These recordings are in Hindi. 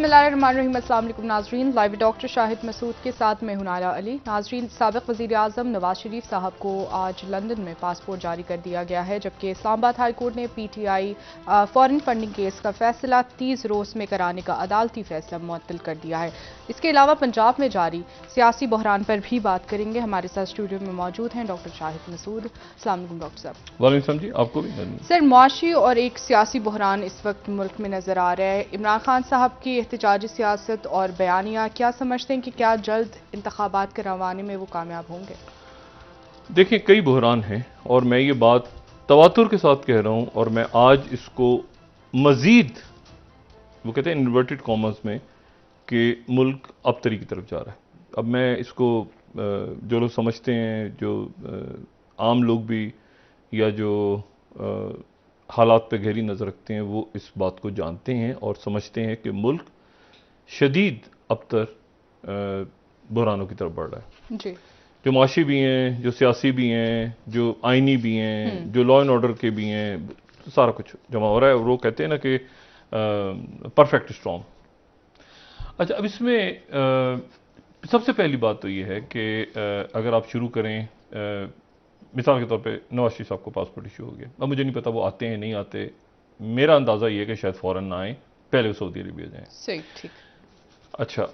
बिस्मिल्लाहिर्रहमानिर्रहीम। अस्सलाम वालेकुम नाजरीन, लाइव डॉक्टर शाहिद मसूद के साथ मैं हूं नाला अली। नाजरीन, साबिक वज़ीर आज़म नवाज शरीफ साहब को आज लंदन में पासपोर्ट जारी कर दिया गया है, जबकि इस्लामाबाद हाई कोर्ट ने PTI फॉरेन फंडिंग केस का फैसला 30 रोज़ में कराने का अदालती फैसला मुअत्तल कर दिया है। इसके अलावा पंजाब में जारी सियासी बहरान पर भी बात करेंगे। हमारे साथ स्टूडियो में मौजूद हैं डॉक्टर शाहिद मसूद। अस्सलाम वालेकुम डॉक्टर साहब। वालेकुम जी, आपको भी। सर, मुआशी और एक सियासी बहरान इस वक्त मुल्क में नजर आ रहा है। इमरान खान साहब की एहतजाजी सियासत और बयानिया, क्या समझते हैं कि क्या जल्द इंतखाबात करवाने में वो कामयाब होंगे? देखिए, कई बहरान हैं और मैं ये बात तवातुर के साथ कह रहा हूं और मैं आज इसको मजीद, वो कहते हैं इन्वर्टेड कॉमर्स में, कि मुल्क अबतरी की तरफ जा रहा है। अब मैं इसको जो लोग समझते हैं, जो आम लोग भी या जो हालात पे गहरी नज़र रखते हैं, वो इस बात को जानते हैं और समझते हैं कि मुल्क शदीद अबतर बहरानों की तरफ बढ़ रहा है जी। जो माशी भी हैं, जो सियासी भी हैं, जो आइनी भी हैं, जो लॉ एंड ऑर्डर के भी हैं, सारा कुछ जमा हो रहा है। और वो कहते हैं ना कि परफेक्ट स्टॉर्म। अच्छा, अब इसमें सबसे पहली बात तो ये है कि अगर आप शुरू करें, मिसाल के तौर पे नवाज शरीफ साहब को पासपोर्ट इशू हो गया। अब मुझे नहीं पता वो आते हैं नहीं आते, मेरा अंदाज़ा ये है कि शायद फ़ौरन ना आए, पहले वो सऊदी अरबिया जाएँ। सही, ठीक। अच्छा,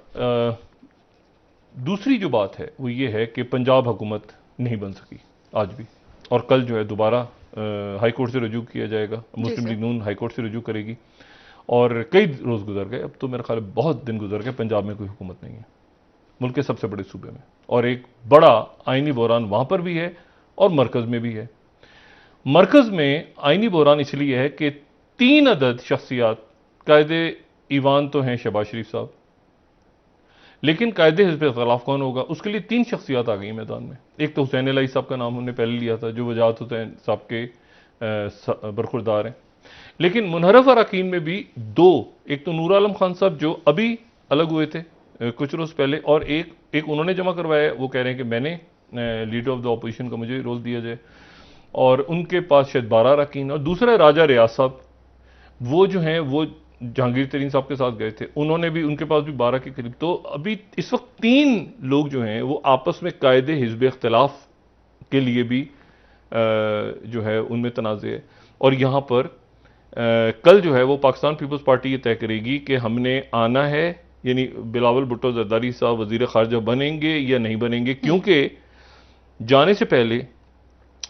दूसरी जो बात है वो ये है कि पंजाब हुकूमत नहीं बन सकी आज भी, और कल जो है दोबारा हाई कोर्ट से रजू किया जाएगा। मुस्लिम लीग नून हाई कोर्ट से रजू करेगी और कई रोज़ गुजर गए, अब तो मेरा ख्याल बहुत दिन गुजर गए, पंजाब में कोई हुकूमत नहीं है, मुल्क के सबसे बड़े सूबे में, और एक बड़ा आइनी बहरान वहाँ पर भी है और मरकज़ में भी है। मरकज़ में आइनी बहरान इसलिए है कि 3 अदद शख्सियात, कायदे ईवान तो हैं शहबाज शरीफ साहब, लेकिन कायदे हिज़्ब इख्तिलाफ कौन होगा, उसके लिए 3 शख्सियात आ गई मैदान में। एक तो हुसैन अलाई साहब का नाम हमने पहले लिया था, जो वजाहत हुसैन साहब के बरखुरदार हैं, लेकिन मुनहरफ अरकान में भी 2, एक तो नूर आलम खान साहब जो अभी अलग हुए थे कुछ रोज़ पहले, और एक उन्होंने जमा करवाया, वो कह रहे हैं कि मैंने लीडर ऑफ द अपोजिशन का मुझे रोल दिया जाए, और उनके पास शायद 12 अरकान। और दूसरा राजा रियाज साहब, वो जो हैं वो जहांगीर तरीन साहब के साथ गए थे, उन्होंने भी, उनके पास भी 12 के करीब। तो अभी इस वक्त 3 लोग जो हैं वो आपस में कायदे हिज़्ब इख्तिलाफ के लिए भी जो है उनमें तनाज़े है। और यहाँ पर कल जो है वो पाकिस्तान पीपल्स पार्टी ये तय करेगी कि हमने आना है, यानी बिलावल भुट्टो जरदारी साहब वज़ीर ख़ारजा बनेंगे या नहीं बनेंगे, क्योंकि जाने से पहले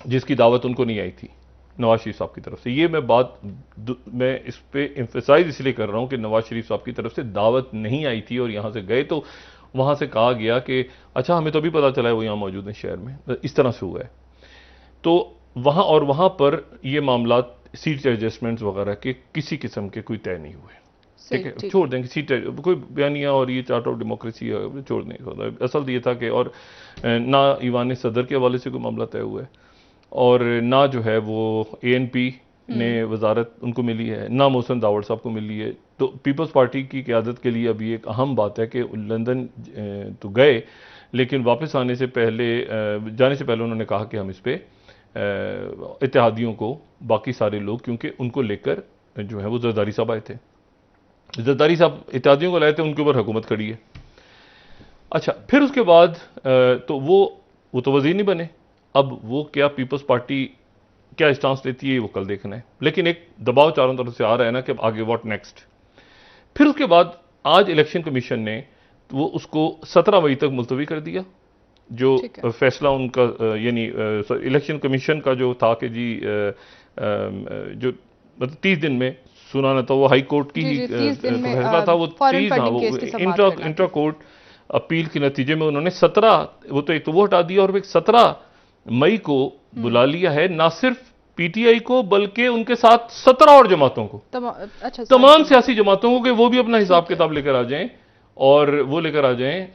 जिसकी दावत उनको नहीं आई थी नवाज शरीफ साहब की तरफ से, ये मैं इस पे एम्फेसाइज इसलिए कर रहा हूं कि नवाज शरीफ साहब की तरफ से दावत नहीं आई थी, और यहां से गए तो वहां से कहा गया कि अच्छा, हमें तो अभी पता चला है वो यहां मौजूद है शहर में, इस तरह से हुआ है। तो वहां पर ये मामला सीट एडजस्टमेंट्स वगैरह के किसी किस्म के कोई तय नहीं हुए, ठीक है, छोड़ देंगे सीट, कोई बयानिया और ये चार्ट ऑफ डेमोक्रेसी छोड़ देंगे। असल ये था कि, और ना ईवान सदर के हवाले से कोई मामला तय हुआ है, और ना जो है वो ANP ने वजारत उनको मिली है, ना मोहसिन दावड़ साहब को मिली है। तो पीपल्स पार्टी की क़यादत के लिए अभी एक अहम बात है कि लंदन तो गए, लेकिन वापस आने से पहले, जाने से पहले उन्होंने कहा कि हम इस पर इत्तेहादियों को, बाकी सारे लोग, क्योंकि उनको लेकर जो है वो जरदारी साहब आए थे, जरदारी साहब इत्तेहादियों को लाए थे, उनके ऊपर हुकूमत खड़ी है। अच्छा, फिर उसके बाद तो वो तो वजीर नहीं बने। अब वो क्या पीपल्स पार्टी क्या स्टांस लेती है वो कल देखना है, लेकिन एक दबाव चारों तरफ से आ रहा है ना कि अब आगे व्हाट नेक्स्ट। फिर उसके बाद आज इलेक्शन कमीशन ने वो उसको 17 मई तक मुलतवी कर दिया, जो फैसला उनका, यानी इलेक्शन कमीशन का जो था कि जी जो मतलब 30 दिन में सुनाना था, वो हाई कोर्ट की ही फैसला था, वो 30, हाँ, वो इंट्रा कोर्ट अपील के नतीजे में उन्होंने 17, वो तो एक तो वो हटा दिया, और 17 मई को बुला लिया है, ना सिर्फ PTI को बल्कि उनके साथ 17 और जमातों को, तमाम सियासी जमातों को, कि वो भी अपना हिसाब किताब लेकर आ जाएं, और वो लेकर आ जाएं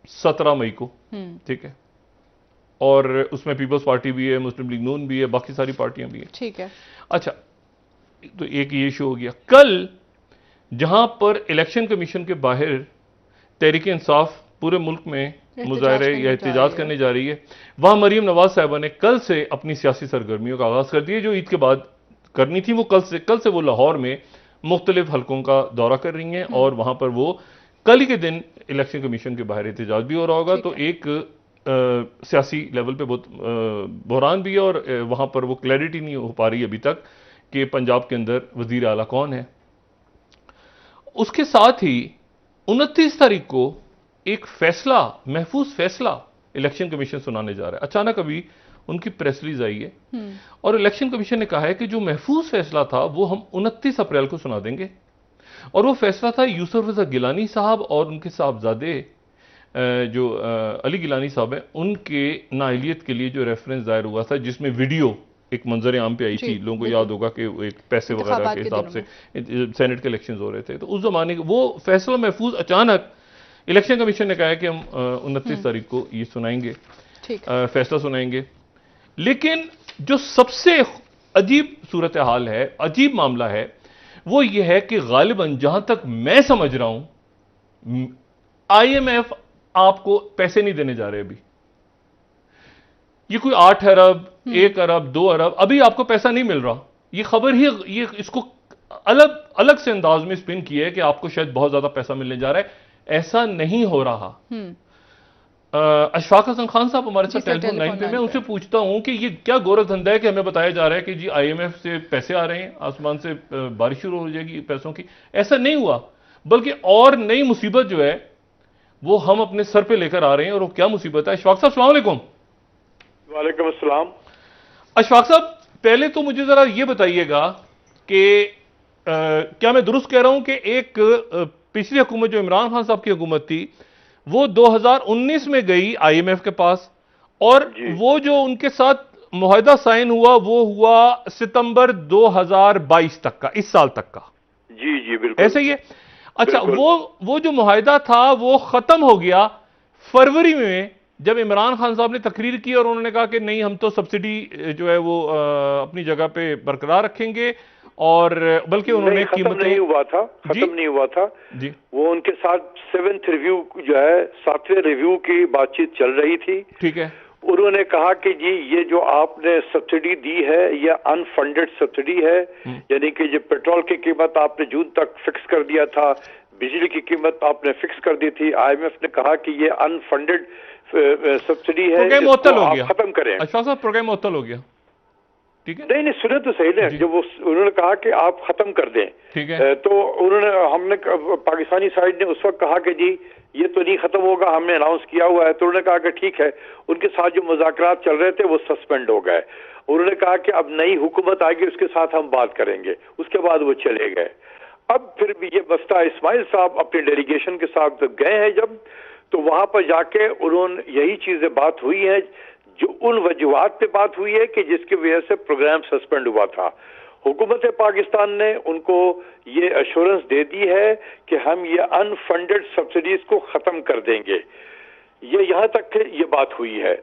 17 मई को, ठीक है। और उसमें पीपल्स पार्टी भी है, मुस्लिम लीग नून भी है, बाकी सारी पार्टियां भी हैं, ठीक है। अच्छा, तो एक ये इशू हो गया। कल जहां पर इलेक्शन कमीशन के बाहर तहरीक इंसाफ पूरे मुल्क में मुजाहरे या एहतजाज करने जा रही है, वहां मरीम नवाज साहबा ने कल से अपनी सियासी सरगर्मियों का आगाज कर दिया, जो ईद के बाद करनी थी। वो कल से वो लाहौर में मुख्तलिफ हलकों का दौरा कर रही हैं और वहां पर वो कल ही के दिन इलेक्शन कमीशन के बाहर एहतजाज भी हो रहा होगा। तो एक सियासी लेवल पे बहुत बहरान भी है और वहां पर वो क्लैरिटी नहीं हो पा रही अभी तक कि पंजाब के अंदर वजीर आला कौन है। उसके साथ ही 29 तारीख को एक फैसला, महफूज फैसला इलेक्शन कमीशन सुनाने जा रहा है। अचानक अभी उनकी प्रेस रिलीज आई है और इलेक्शन कमीशन ने कहा है कि जो महफूज फैसला था वो हम 29 अप्रैल को सुना देंगे। और वो फैसला था यूसुफ रजा गिलानी साहब और उनके साहबजादे जो अली गिलानी साहब हैं, उनके नाअहलियत के लिए जो रेफरेंस दायर हुआ था, जिसमें वीडियो एक मंजर आम पे आई थी। लोगों को याद होगा कि एक पैसे वगैरह के हिसाब से सेनेट के इलेक्शन हो रहे थे। तो उस जमाने के वो फैसला महफूज अचानक इलेक्शन कमीशन ने कहा है कि हम 29 तारीख को ये सुनाएंगे, फैसला सुनाएंगे। लेकिन जो सबसे अजीब सूरत हाल है, अजीब मामला है, वो ये है कि गालिबन जहां तक मैं समझ रहा हूं, IMF आपको पैसे नहीं देने जा रहे अभी। ये कोई 8 अरब, 1 अरब, 2 अरब, अभी आपको पैसा नहीं मिल रहा। ये खबर ही ये इसको अलग अलग से अंदाज में स्पिन किया है कि आपको शायद बहुत ज्यादा पैसा मिलने जा रहा है। ऐसा नहीं हो रहा। अशफाक हसन खान साहब हमारे साथ टेलीफोन लाइन पे, मैं उनसे पूछता हूं कि ये क्या गोरख धंधा है कि हमें बताया जा रहा है कि जी IMF से पैसे आ रहे हैं, आसमान से बारिश शुरू हो जाएगी पैसों की। ऐसा नहीं हुआ, बल्कि और नई मुसीबत जो है वो हम अपने सर पे लेकर आ रहे हैं। और वो क्या मुसीबत है? अशफाक साहब अस्सलाम वालेकुम। वालेकुम अस्सलाम। अशफाक साहब, पहले तो मुझे जरा ये बताइएगा कि क्या मैं दुरुस्त कह रहा हूं कि एक पिछली हुकूमत जो इमरान खान साहब की हुकूमत थी वो 2019 में गई IMF के पास, और वो जो उनके साथ मुआहदा साइन हुआ वो हुआ सितंबर 2022 तक का, इस साल तक का। जी जी बिल्कुल ऐसे ही है। अच्छा, वो जो मुआहदा था वो खत्म हो गया फरवरी में, जब इमरान खान साहब ने तकरीर की और उन्होंने कहा कि नहीं, हम तो सब्सिडी जो है वो अपनी जगह पे बरकरार रखेंगे। और बल्कि उन्होंने खत्म नहीं हुआ था, खत्म नहीं हुआ था जी। वो उनके साथ 7th रिव्यू जो है, 7वें रिव्यू की बातचीत चल रही थी। ठीक है। उन्होंने कहा कि जी ये जो आपने सब्सिडी दी है ये अनफंडेड सब्सिडी है, यानी कि जो पेट्रोल की कीमत आपने जून तक फिक्स कर दिया था, बिजली की कीमत आपने फिक्स कर दी थी, IMF ने कहा कि ये अनफंडेड सब्सिडी है, इसको आप खत्म करें। अच्छा साहब, प्रोग्राम मुअत्तल हो गया। ठीक है। नहीं सुने तो सही ना, जब वो उन्होंने कहा कि आप खत्म कर दें, ठीक है, तो हमने पाकिस्तानी साइड ने उस वक्त कहा कि जी ये तो नहीं खत्म होगा, हमने अनाउंस किया हुआ है। तो उन्होंने कहा कि ठीक है। उनके साथ जो मुज़ाकरात चल रहे थे वो सस्पेंड हो गए। उन्होंने कहा कि अब नई हुकूमत आएगी उसके साथ हम बात करेंगे, उसके बाद वो चले गए। अब फिर भी ये बस्ता इस्माइल साहब अपने डेलीगेशन के साथ गए हैं जब, तो वहां पर जाके उन्होंने यही चीजें बात हुई है, जो उन वजूहात पे बात हुई है कि जिसकी वजह से प्रोग्राम सस्पेंड हुआ था। हुकूमत पाकिस्तान ने उनको ये अश्योरेंस दे दी है कि हम ये अनफंडेड सब्सिडीज को खत्म कर देंगे। ये यहां तक ये बात हुई है।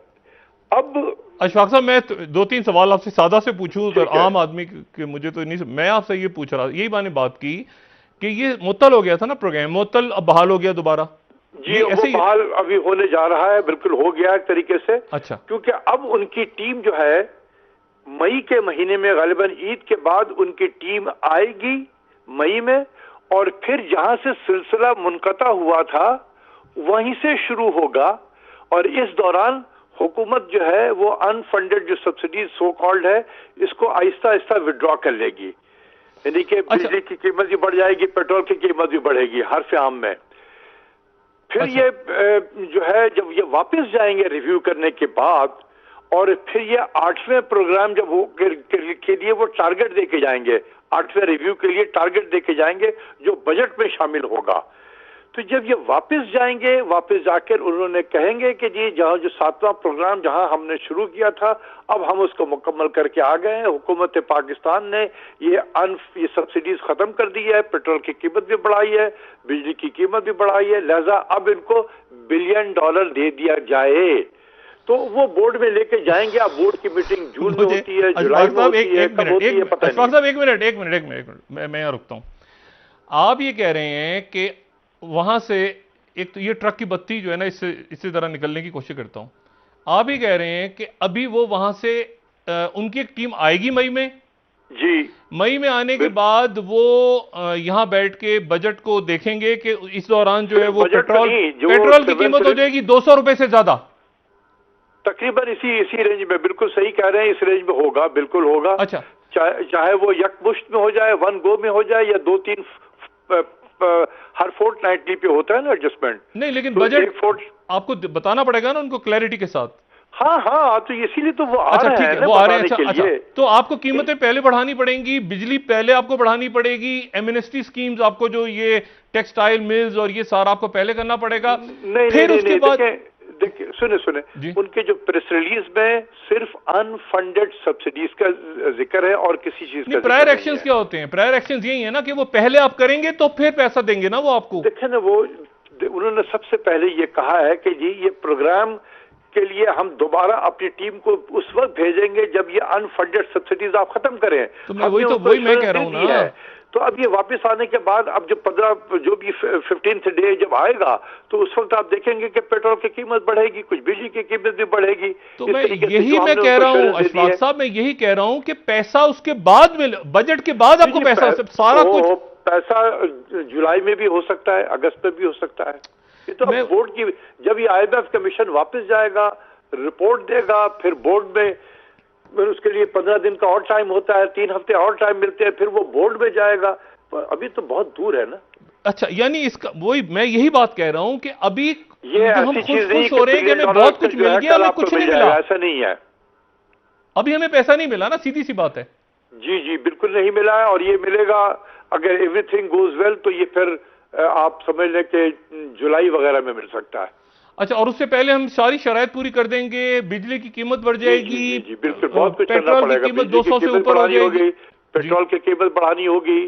अब अशफाक साहब, मैं 2-3 सवाल आपसे सादा से पूछूं तो आम आदमी के मुझे तो नहीं, मैं आपसे ये पूछ रहा, यही मैंने बात की कि ये मुअत्तल हो गया था ना प्रोग्राम, मुअत्तल अब बहाल हो गया दोबारा। जी वो बहाल अभी होने जा रहा है, बिल्कुल हो गया एक तरीके से। अच्छा। क्योंकि अब उनकी टीम जो है मई के महीने में, गालिबन ईद के बाद उनकी टीम आएगी मई में, और फिर जहां से सिलसिला मुनक़ता हुआ था वहीं से शुरू होगा। और इस दौरान हुकूमत जो है वो अनफंडेड जो सब्सिडीज सो कॉल्ड है, इसको आहिस्ता आहिस्ता विड्रॉ कर लेगी। यानी कि बिजली की कीमत भी बढ़ जाएगी, पेट्रोल की कीमत भी बढ़ेगी हर आम में। फिर ये जो है जब ये वापस जाएंगे रिव्यू करने के बाद, और फिर ये 8वें प्रोग्राम जब वो के लिए वो टारगेट देके जाएंगे, 8वें रिव्यू के लिए टारगेट देके जाएंगे जो बजट में शामिल होगा। तो जब ये वापस जाएंगे, वापस जाकर उन्होंने कहेंगे कि जी जहां जो 7वां प्रोग्राम जहां हमने शुरू किया था अब हम उसको मुकम्मल करके आ गए हैं। हुकूमत पाकिस्तान ने ये सब्सिडीज खत्म कर दी है, पेट्रोल की कीमत भी बढ़ाई है, बिजली की कीमत भी बढ़ाई है, लिहाजा अब इनको $1 बिलियन दे दिया जाए। तो वो बोर्ड में लेके जाएंगे। अब बोर्ड की मीटिंग जून में होती है, जुलाई में होती है, कब होती है पता नहीं। एक मिनट, मैं यहाँ रुकता हूँ। आप ये कह रहे हैं कि वहां से एक तो ये ट्रक की बत्ती जो है ना, इससे इसी तरह निकलने की कोशिश करता हूं। आप ही कह रहे हैं कि अभी वो वहां से उनकी एक टीम आएगी मई में, जी, मई में आने के बाद वो यहाँ बैठ के बजट को देखेंगे कि इस दौरान जो है वो बजट पेट्रोल नहीं, जो पेट्रोल की सेवन कीमत हो जाएगी 200 रुपए से ज्यादा। तकरीबन इसी रेंज में, बिल्कुल सही कह रहे हैं, इस रेंज में होगा, बिल्कुल होगा। अच्छा, चाहे वो यकमुश्त में हो जाए, वन गो में हो जाए, या 2-3 हर फोर्टनाइटली पे होता है ना एडजस्टमेंट। नहीं लेकिन तो बजट आपको बताना पड़ेगा ना उनको क्लैरिटी के साथ। हाँ हाँ, तो इसीलिए तो वो आ अच्छा रहे ठीक हैं है, ना वो आ रहे हैं। बताने अच्छा, के लिए। तो आपको कीमतें पहले बढ़ानी पड़ेंगी, बिजली पहले आपको बढ़ानी पड़ेगी, एमनेस्टी स्कीम्स आपको जो ये टेक्सटाइल मिल्स और ये सारा आपको पहले करना पड़ेगा। नहीं फिर नहीं उसके नहीं, बाद देखिए सुने जी। उनके जो प्रेस रिलीज में सिर्फ अनफंडेड सब्सिडीज का जिक्र है और किसी चीज का प्रायर एक्शंस क्या होते हैं? प्रायर एक्शंस यही है ना कि वो पहले आप करेंगे तो फिर पैसा देंगे ना वो आपको। देखें ना, वो उन्होंने सबसे पहले ये कहा है कि जी ये प्रोग्राम के लिए हम दोबारा अपनी टीम को उस वक्त भेजेंगे जब ये अनफंडेड सब्सिडीज आप खत्म करें। तो वही मैं कह रहा हूं ना। तो अब ये वापस आने के बाद अब जो 15th डे जब आएगा तो उस वक्त आप देखेंगे कि पेट्रोल की कीमत बढ़ेगी, कुछ बिजली की कीमत भी बढ़ेगी। तो मैं यही मैं कह रहा हूं अशफाक साहब, मैं यही कह रहा हूं कि पैसा उसके बाद में, बजट के बाद आपको पैसा सारा कुछ पैसा जुलाई में भी हो सकता है, अगस्त में भी हो सकता है। ये तो अब बोर्ड की, जब ये IMF कमीशन वापस जाएगा, रिपोर्ट देगा, फिर बोर्ड में उसके लिए 15 दिन का और टाइम होता है, 3 हफ्ते और टाइम मिलते हैं, फिर वो बोर्ड में जाएगा। अभी तो बहुत दूर है ना। अच्छा, यानी इसका वही मैं यही बात कह रहा हूं कि अभी ये हम खुश हो रहे हैं कि हमें बहुत कुछ मिल गया, हमें कुछ नहीं मिला। ऐसा नहीं है, अभी हमें पैसा नहीं मिला ना, सीधी सी बात है। जी जी, बिल्कुल नहीं मिला है। और ये मिलेगा अगर एवरीथिंग गोज वेल, तो ये फिर आप समझ लें कि जुलाई वगैरह में मिल सकता है। अच्छा, और उससे पहले हम सारी शराइत पूरी कर देंगे, बिजली की कीमत बढ़ जाएगी। जी, बिल्कुल, बहुत कुछ करना पड़ेगा। पेट्रोल की कीमत 200 से ऊपर हो जाएगी, पेट्रोल की कीमत बढ़ानी होगी।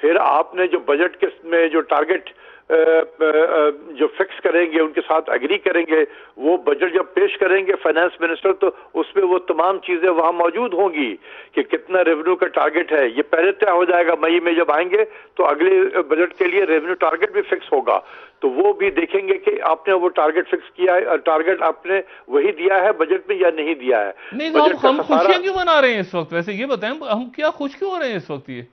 फिर आपने जो बजट के में जो टारगेट जो फिक्स करेंगे, उनके साथ एग्री करेंगे, वो बजट जब पेश करेंगे फाइनेंस मिनिस्टर, तो उसमें वो तमाम चीजें वहां मौजूद होंगी कि कितना रेवेन्यू का टारगेट है। ये पहले तय हो जाएगा, मई में जब आएंगे तो अगले बजट के लिए रेवेन्यू टारगेट भी फिक्स होगा। तो वो भी देखेंगे कि आपने वो टारगेट फिक्स किया है, टारगेट आपने वही दिया है बजट में या नहीं दिया है। नहीं तो हम खुशियां क्यों मना रहे हैं इस वक्त? वैसे ये बताएं, हम क्या खुश क्यों हो रहे हैं इस वक्त? ये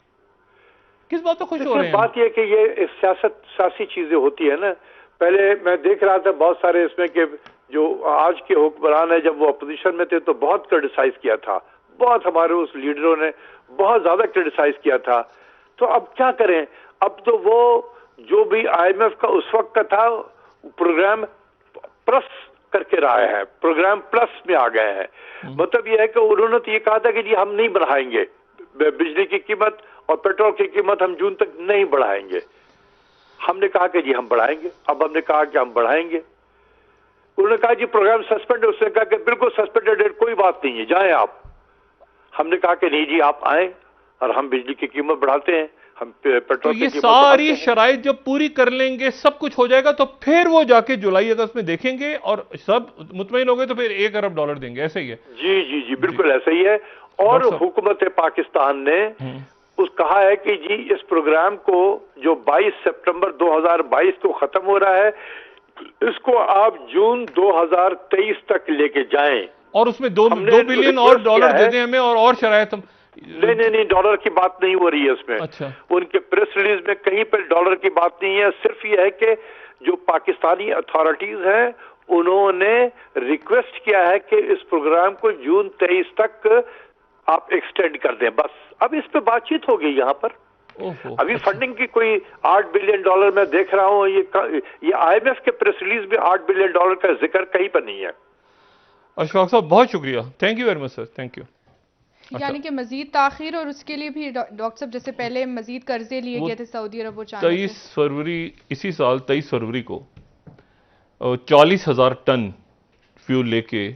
किस बात पे खुश हो रहे हैं? बात यह कि ये सियासी चीजें होती है ना। पहले मैं देख रहा था बहुत सारे इसमें कि जो आज के हुक्मरान है, जब वो अपोजिशन में थे तो बहुत क्रिटिसाइज किया था, बहुत हमारे उस लीडरों ने बहुत ज्यादा क्रिटिसाइज किया था। तो अब क्या करें? अब तो वो जो भी IMF का उस वक्त का था प्रोग्राम प्लस करके रहा है, प्रोग्राम प्लस में आ गए हैं। मतलब यह है कि उन्होंने तो ये कहा था कि जी हम नहीं बढ़ाएंगे बिजली की कीमत और पेट्रोल की कीमत, हम जून तक नहीं बढ़ाएंगे। हमने कहा कि जी हम बढ़ाएंगे। अब हमने कहा कि हम बढ़ाएंगे। उन्होंने कहा जी प्रोग्राम सस्पेंड है। उसने कहा कि बिल्कुल सस्पेंडेड है, कोई बात नहीं है, जाएं आप। हमने कहा कि नहीं जी आप आए और हम बिजली की कीमत बढ़ाते हैं, हम पेट्रोल तो ये सारी शराइत जब पूरी कर लेंगे, सब कुछ हो जाएगा, तो फिर वो जाके जुलाई अगस्त में देखेंगे और सब मुतमईन हो गए तो फिर $1 अरब देंगे। ऐसे ही है? जी जी जी, बिल्कुल ऐसा ही है। और हुकूमत पाकिस्तान ने कहा है कि जी इस प्रोग्राम को जो 22 सितंबर 2022 को खत्म हो रहा है, इसको आप जून 2023 तक लेके जाएं। और उसमें 2 बिलियन और डॉलर दे दें हमें, और शराइत हम नहीं, डॉलर की बात नहीं हो रही है उसमें। अच्छा। उनके प्रेस रिलीज में कहीं पर डॉलर की बात नहीं है। सिर्फ ये है कि जो पाकिस्तानी अथॉरिटीज हैं उन्होंने रिक्वेस्ट किया है कि इस प्रोग्राम को जून 23 तक आप एक्सटेंड कर दें, बस। अब इस पे बातचीत होगी यहाँ पर। अभी फंडिंग की कोई $8 बिलियन मैं देख रहा हूँ। ये IMF के प्रेस रिलीज में $8 बिलियन का जिक्र कहीं पर नहीं है। अशफाक साहब बहुत शुक्रिया, thank you very much sir, thank you. यानी कि मजीद ताखीर, और उसके लिए भी डॉक्टर साहब जैसे पहले मजीद कर्जे लिए गए थे सऊदी अरब, वो 23 फरवरी इसी साल 23 फरवरी को 40,000 टन फ्यूल लेके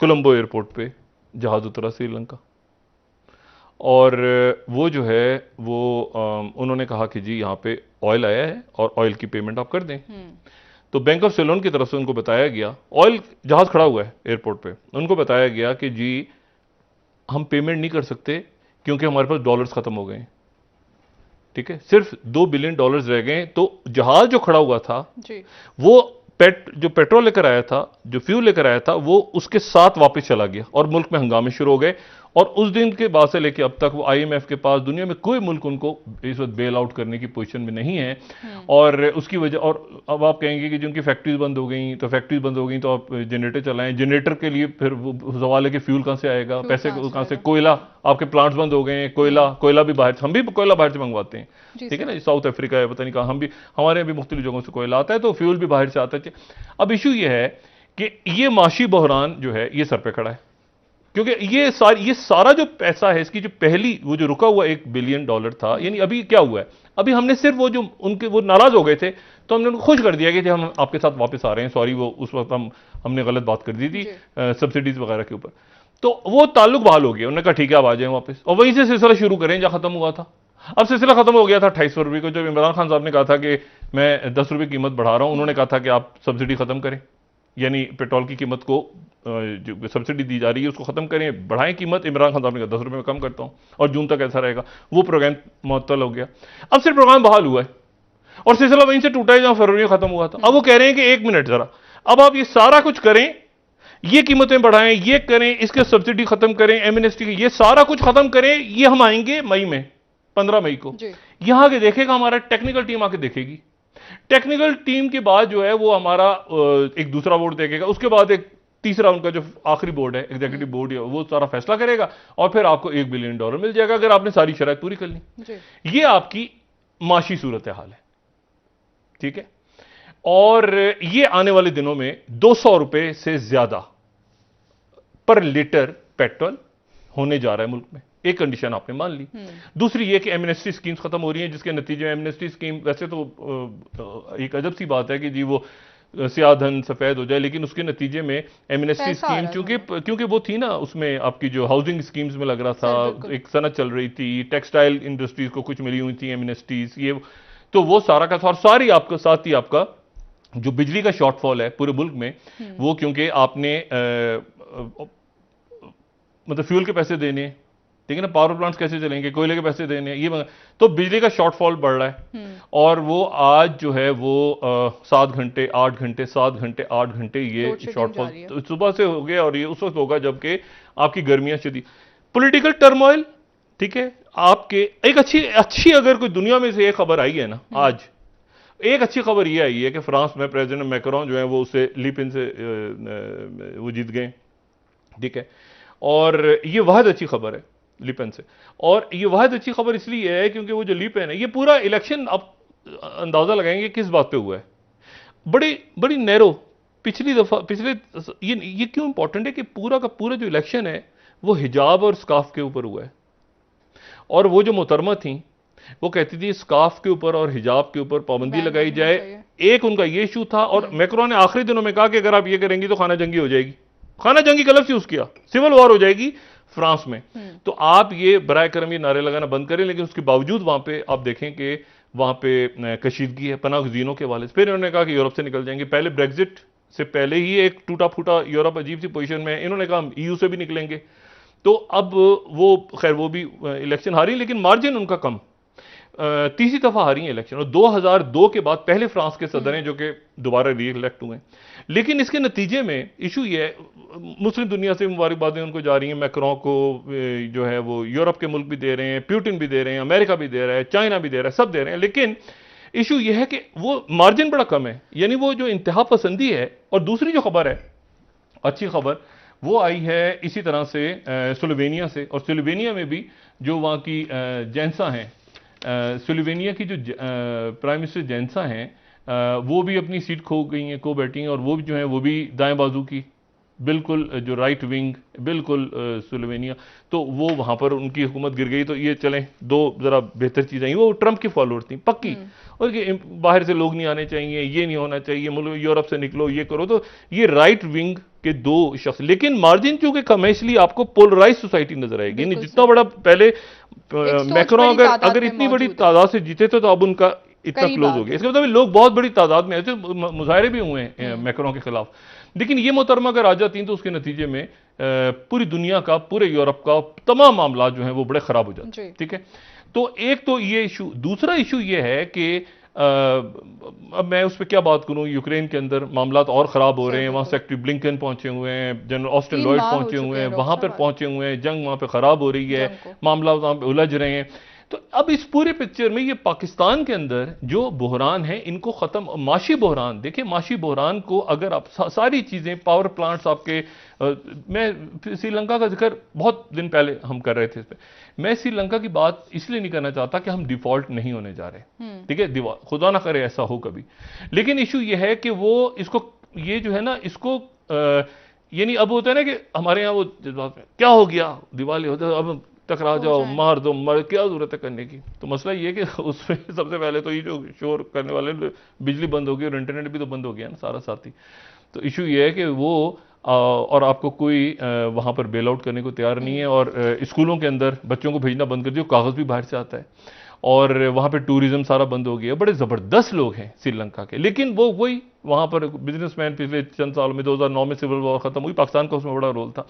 कोलंबो एयरपोर्ट पे जहाज उतरा श्रीलंका। और वो जो है वो उन्होंने कहा कि जी यहाँ पे ऑयल आया है और ऑयल की पेमेंट आप कर दें। तो बैंक ऑफ सेलोन की तरफ से उनको बताया गया, ऑयल जहाज खड़ा हुआ है एयरपोर्ट पे, उनको बताया गया कि जी हम पेमेंट नहीं कर सकते क्योंकि हमारे पास डॉलर्स खत्म हो गए हैं। ठीक है, सिर्फ $2 बिलियन रह गए। तो जहाज जो खड़ा हुआ था जी, वो जो पेट्रोल लेकर आया था, जो फ्यूल लेकर आया था, वो उसके साथ वापस चला गया और मुल्क में हंगामे शुरू हो गए। और उस दिन के बाद से लेके अब तक वो आईएमएफ के पास दुनिया में कोई मुल्क उनको इस वक्त बेल आउट करने की पोजीशन में नहीं है। और उसकी वजह, और अब आप कहेंगे कि जिनकी फैक्ट्रीज बंद हो गई तो आप जनरेटर चलाएं, जनरेटर के लिए फिर वो सवाल है कि फ्यूल कहाँ से आएगा, पैसे कहाँ से, कोयला, आपके प्लांट्स बंद हो गए हैं, कोयला भी बाहर, हम भी कोयला बाहर से मंगवाते हैं, ठीक है ना, साउथ अफ्रीका है, पता नहीं कहाँ, हमारे यहाँ भी मुख्तलिफ जगहों से कोयला आता है, तो फ्यूल भी बाहर से आता है। अब इशू ये है कि ये माशी बहरान जो है ये सर पे खड़ा है, क्योंकि ये सारा जो पैसा है, इसकी जो पहली वो जो रुका हुआ $1 बिलियन था, यानी अभी क्या हुआ है, अभी हमने सिर्फ वो जो उनके वो नाराज हो गए थे तो हमने उनको खुश कर दिया कि हम आपके साथ वापस आ रहे हैं, सॉरी वो उस वक्त हमने गलत बात कर दी थी सब्सिडीज वगैरह के ऊपर, तो वो ताल्लुक बहाल हो गया, उन्होंने कहा ठीक है आप आ जाएं वापस, और वहीं से सिलसिला शुरू करें जहां खत्म हुआ था। अब सिलसिला खत्म हो गया था 2800 रुपये को, जब इमरान खान साहब ने कहा था कि मैं 10 रुपये कीमत बढ़ा रहा हूं, उन्होंने कहा था कि आप सब्सिडी खत्म करें, यानी पेट्रोल की कीमत को जो सब्सिडी दी जा रही है उसको खत्म करें, बढ़ाएं कीमत। इमरान खान साहब ने कहा 10 रुपये में कम करता हूं और जून तक ऐसा रहेगा, वो प्रोग्राम मुअत्तल हो गया। अब सिर्फ प्रोग्राम बहाल हुआ है और सिलसिला वहीं से टूटा है जहां फरवरी में खत्म हुआ था। अब वो कह रहे हैं कि 1 मिनट जरा, अब आप ये सारा कुछ करें, ये कीमतें बढ़ाएं, ये करें, इसके सब्सिडी खत्म करें, एमनेस्टी, ये सारा कुछ खत्म करें, ये हम आएंगे मई में, 15 मई को यहां आके देखेगा, हमारा टेक्निकल टीम आके देखेगी, टेक्निकल टीम के बाद जो है वो हमारा एक दूसरा बोर्ड देखेगा, उसके बाद एक तीसरा उनका जो आखिरी बोर्ड है, एग्जीक्यूटिव बोर्ड, वो सारा फैसला करेगा और फिर आपको $1 बिलियन मिल जाएगा अगर आपने सारी शराइत पूरी कर ली। ये आपकी माशी सूरत हाल है, ठीक है। और ये आने वाले दिनों में 200 रुपए से ज्यादा पर लीटर पेट्रोल होने जा रहा है मुल्क में। एक कंडीशन आपने मान ली। दूसरी ये कि एमनेस्टी स्कीम्स खत्म हो रही हैं, जिसके नतीजे में एमनेस्टी स्कीम, वैसे तो एक अजब सी बात है कि जी वो स्याह धन सफेद हो जाए, लेकिन उसके नतीजे में एमनेस्टी स्कीम क्योंकि वो थी ना, उसमें आपकी जो हाउसिंग स्कीम्स में लग रहा था, एक सनत चल रही थी, टेक्सटाइल इंडस्ट्रीज को कुछ मिली हुई थी एमनेस्टीज, ये तो वो सारा का और सारी आपका साथ ही आपका जो बिजली का शॉर्टफॉल है पूरे मुल्क में, वो क्योंकि आपने मतलब फ्यूल के पैसे देने, ठीक है ना, पावर प्लांट्स कैसे चलेंगे, कोयले के पैसे देने, ये तो बिजली का शॉर्टफॉल बढ़ रहा है। और वो आज जो है वो 7 घंटे 8 घंटे 7 घंटे 8 घंटे ये शॉर्टफॉल तो सुबह से हो गया, और ये उस वक्त होगा जबकि आपकी गर्मियां शदीद, पॉलिटिकल टर्मोइल, ठीक है। आपके एक अच्छी अगर कोई दुनिया में से एक खबर आई है ना, आज एक अच्छी खबर ये आई है कि फ्रांस में प्रेसिडेंट मैक्रोन जो है वो उससे लीपिन से वो जीत गए, ठीक है। और ये वाहिद अच्छी खबर है लीपेन से, और ये वाहिद अच्छी खबर इसलिए है क्योंकि वो जो लीपेन है, ये पूरा इलेक्शन आप अंदाजा लगाएंगे किस बात पे हुआ है, बड़ी नैरो पिछले ये क्यों इंपॉर्टेंट है कि पूरा का पूरा जो इलेक्शन है वो हिजाब और स्काफ के ऊपर हुआ है। और वो जो मोहतरमा थी वो कहती थी स्काफ के ऊपर और हिजाब के ऊपर पाबंदी लगाई जाए, एक उनका ये इशू था। और मैक्रोन ने आखिरी दिनों में कहा कि अगर आप ये करेंगी तो खाना जंगी हो जाएगी, खाना जंगी का लफ्ज़ यूज किया, सिविल वॉर हो जाएगी फ्रांस में। तो आप ये बराए करम ये नारे लगाना बंद करें, लेकिन उसके बावजूद वहां पे आप देखें कि वहां पे कशीदगी है पनाहगज़ीनों के हवाले से। फिर इन्होंने कहा कि यूरोप से निकल जाएंगे, पहले ब्रेग्जिट से पहले ही एक टूटा फूटा यूरोप अजीब सी पोजीशन में है, इन्होंने कहा हम EU से भी निकलेंगे। तो अब वो खैर वो भी इलेक्शन हारी, लेकिन मार्जिन उनका कम, तीसरी दफा हारी है इलेक्शन, और 2002 के बाद पहले फ्रांस के सदर हैं जो कि दोबारा री इलेक्ट हुए। लेकिन इसके नतीजे में इशू ये है, मुस्लिम दुनिया से मुबारकबादें उनको जा रही हैं, मैक्रों को जो है वो यूरोप के मुल्क भी दे रहे हैं, प्यूटिन भी दे रहे हैं, अमेरिका भी दे रहा है, चाइना भी दे रहा है, सब दे रहे हैं। लेकिन इशू यह है कि वो मार्जिन बड़ा कम है, यानी वो जो इंतहा पसंदी है। और दूसरी जो खबर है, अच्छी खबर, वो आई है इसी तरह से स्लोवेनिया से, और स्लोवेनिया में भी जो वहाँ की जेंसा हैं, स्लोवेनिया की जो प्राइम मिनिस्टर जेंसा हैं, वो भी अपनी सीट खो गई हैं, खो बैठी हैं, और वो भी जो है वो भी दाएं बाजू की बिल्कुल जो राइट विंग बिल्कुल स्लोवेनिया, तो वो वहां पर उनकी हुकूमत गिर गई। तो ये चलें दो जरा बेहतर चीजें आई, वो ट्रंप की फॉलोअर थी पक्की, और बाहर से लोग नहीं आने चाहिए, ये नहीं होना चाहिए, मुल्क यूरोप से निकलो, ये करो। तो ये राइट विंग के दो शख्स, लेकिन मार्जिन चूंकि कम है इसलिए आपको पोलराइज सोसाइटी नजर आएगी। यानी जितना बड़ा पहले मैक्रोन अगर इतनी बड़ी तादाद से जीते थे तो अब उनका इतना क्लोज हो गया। इसका मतलब लोग बहुत बड़ी तादाद में ऐसे मुजाहरे भी हुए हैं मैक्रोन के खिलाफ। लेकिन ये मोहतरमा अगर आ जाती तो उसके नतीजे में पूरी दुनिया का, पूरे यूरोप का तमाम मामला जो है वो बड़े खराब हो जाते हैं, ठीक है। तो एक तो ये इशू, दूसरा इशू ये है कि अब मैं उस पर क्या बात करूं, यूक्रेन के अंदर मामलात और ख़राब हो रहे हैं, वहाँ सेक्रेटरी ब्लिंकन पहुंचे हुए हैं, जनरल ऑस्टिन लॉयड पहुंचे हुए हैं, वहाँ पर पहुंचे हुए हैं, जंग वहाँ पे ख़राब हो रही है, मामला वहाँ पे उलझ रहे हैं। तो अब इस पूरे पिक्चर में ये पाकिस्तान के अंदर जो बहरान है इनको ख़त्म, माशी बहरान देखिए, माशी बहरान को अगर आप सारी चीज़ें, पावर प्लांट्स आपके, मैं श्रीलंका का जिक्र बहुत दिन पहले हम कर रहे थे इस पर, मैं श्रीलंका की बात इसलिए नहीं करना चाहता कि हम डिफॉल्ट नहीं होने जा रहे, ठीक है, खुदा ना करे ऐसा हो कभी, लेकिन इशू ये है कि वो इसको, ये जो है ना, इसको ये नहीं, अब होता है ना कि हमारे यहाँ वो क्या हो गया, दिवाली होता है, अब टकरा जाओ, मार दो, मर, क्या जरूरत है करने की। तो मसला ये कि उसमें सबसे पहले तो ये जो शोर करने वाले, बिजली बंद हो गई और इंटरनेट भी तो बंद हो गया ना सारा साथी। तो इशू ये है कि वो और आपको कोई वहाँ पर बेल आउट करने को तैयार नहीं है, और स्कूलों के अंदर बच्चों को भेजना बंद कर दिया, कागज़ भी बाहर से आता है, और वहाँ पे टूरिज्म सारा बंद हो गया। बड़े ज़बरदस्त लोग हैं श्रीलंका के, लेकिन वो वही वहाँ पर बिजनेसमैन, पिछले चंद सालों में 2009 में सिविल वॉर ख़त्म हुई, पाकिस्तान का उसमें बड़ा रोल था,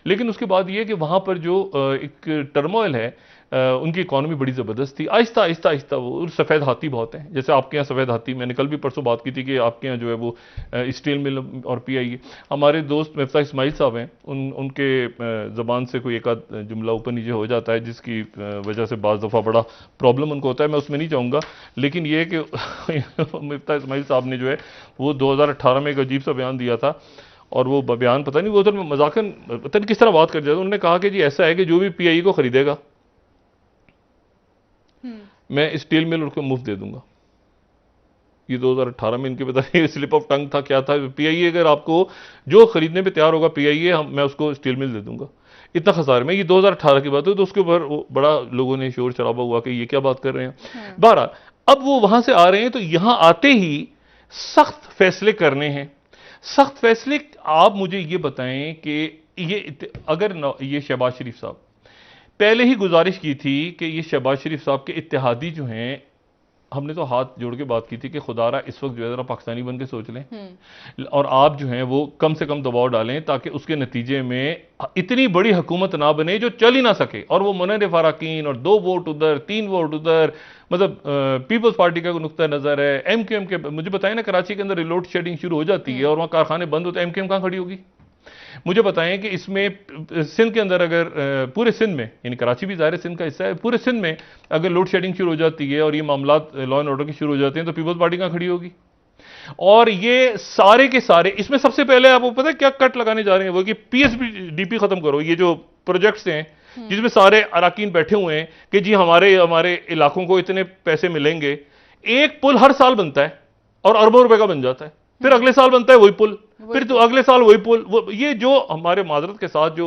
लेकिन उसके बाद ये कि वहाँ पर जो एक टर्मोइल है, उनकी इकॉनमी बड़ी ज़बरदस्त थी, आहिस्ता आहिस्ता आहिस्ता वो सफ़ेद हाथी बहुत हैं, जैसे आपके यहाँ सफ़ेद हाथी, मैंने कल भी परसों बात की थी कि आपके यहाँ जो है वो स्टील मिल और पीआईए, हमारे दोस्त मिफ्ता इस्माइल साहब हैं, उनके ज़बान से कोई एक आध जुमला ऊपर नीचे हो जाता है, जिसकी वजह से बाज़ दफ़ा बड़ा प्रॉब्लम उनको होता है, मैं उसमें नहीं जाऊँगा, लेकिन ये कि मिफ्ता इस्माइल साहब ने जो है वो 2018 में एक अजीब सा बयान दिया था, और वो बयान पता नहीं वो उधर मजाकन पता नहीं किस तरह बात कर जाता, उन्होंने कहा कि जी ऐसा है कि जो भी पीआईए को खरीदेगा मैं स्टील मिल उनको मुफ्त दे दूंगा। ये 2018 में इनके पता नहीं स्लिप ऑफ टंग था क्या था, पीआईए अगर आपको जो खरीदने पे तैयार होगा पीआईए, मैं उसको स्टील मिल दे दूंगा, इतना खसारे में। ये 2018 की बात है, तो उसके ऊपर बड़ा लोगों ने शोर शराबा हुआ कि ये क्या बात कर रहे हैं। बहरहाल अब वो वहां से आ रहे हैं, तो यहां आते ही सख्त फैसले करने हैं, सख्त फैसले। आप मुझे ये बताएं कि ये अगर ये शहबाज शरीफ साहब, पहले ही गुजारिश की थी कि ये शहबाज शरीफ साहब के इत्तेहादी जो हैं, हमने तो हाथ जोड़ के बात की थी कि खुदारा इस वक्त जो है जरा पाकिस्तानी बन के सोच लें, और आप जो हैं वो कम से कम दबाव डालें, ताकि उसके नतीजे में इतनी बड़ी हुकूमत ना बने जो चल ही ना सके, और वो मुनव्वर अराकीन और 2 वोट उधर 3 वोट उधर, मतलब पीपल्स पार्टी का नुक्ता नजर है, एमक्यूएम के। मुझे बताएं ना, कराची के अंदर लोड शेडिंग शुरू हो जाती है और वहां कारखाने बंद होते हैं, एमक्यूएम कहां खड़ी होगी? मुझे बताएं कि इसमें सिंध के अंदर अगर पूरे सिंध में, यानी कराची भी ज़ाहिर सिंध का हिस्सा है, पूरे सिंध में अगर लोड शेडिंग शुरू हो जाती है और ये मामलात लॉ एंड ऑर्डर के शुरू हो जाते हैं, तो पीपल्स पार्टी कहां खड़ी होगी? और ये सारे के सारे, इसमें सबसे पहले आपको पता है क्या कट लगाने जा रहे हैं? वो कि पीएसडीपी खत्म करो, ये जो प्रोजेक्ट्स हैं जिसमें सारे अराकीन बैठे हुए हैं कि जी हमारे इलाकों को इतने पैसे मिलेंगे। एक पुल हर साल बनता है और अरबों रुपए का बन जाता है, फिर अगले साल बनता है वही पुल, फिर तो अगले साल वही पुल। ये जो हमारे माजरत के साथ जो